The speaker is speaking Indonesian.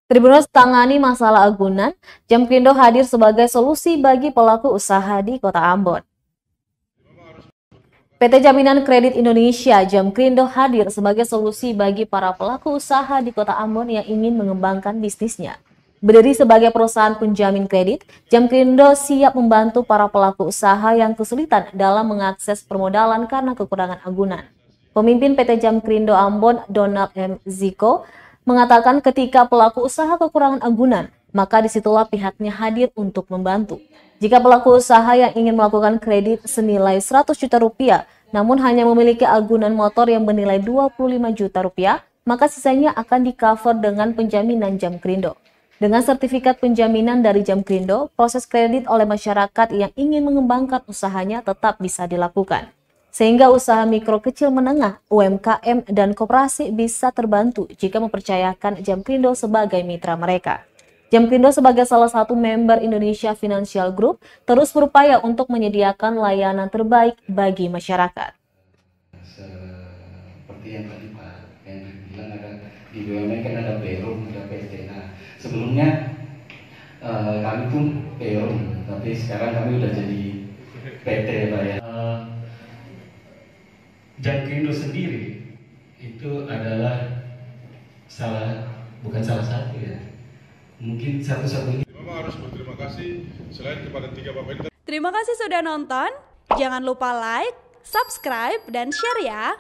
Tribunus tangani masalah agunan, Jamkrindo hadir sebagai solusi bagi pelaku usaha di Kota Ambon. PT Jaminan Kredit Indonesia Jamkrindo hadir sebagai solusi bagi para pelaku usaha di Kota Ambon yang ingin mengembangkan bisnisnya. Berdiri sebagai perusahaan penjamin kredit, Jamkrindo siap membantu para pelaku usaha yang kesulitan dalam mengakses permodalan karena kekurangan agunan. Pemimpin PT Jamkrindo Ambon, Donald M. Ziko, mengatakan ketika pelaku usaha kekurangan agunan, maka disitulah pihaknya hadir untuk membantu. Jika pelaku usaha yang ingin melakukan kredit senilai 100 juta rupiah, namun hanya memiliki agunan motor yang bernilai 25 juta rupiah, maka sisanya akan di-cover dengan penjaminan Jamkrindo. Dengan sertifikat penjaminan dari Jamkrindo, proses kredit oleh masyarakat yang ingin mengembangkan usahanya tetap bisa dilakukan. Sehingga usaha mikro kecil menengah, UMKM, dan koperasi bisa terbantu jika mempercayakan Jamkrindo sebagai mitra mereka. Jamkrindo sebagai salah satu member Indonesia Financial Group terus berupaya untuk menyediakan layanan terbaik bagi masyarakat. Seperti yang tadi Pak Henry bilang, ada di BUMN kan ada Perum, ada PT. Nah, sebelumnya kami pun Perum, tapi sekarang kami udah jadi PT Pak ya. Jamkrindo sendiri itu adalah bukan salah satu ya, mungkin satu-satunya. Memang harus berterima kasih selain kepada 3 Bapak. Terima kasih sudah nonton. Jangan lupa like, subscribe, dan share ya.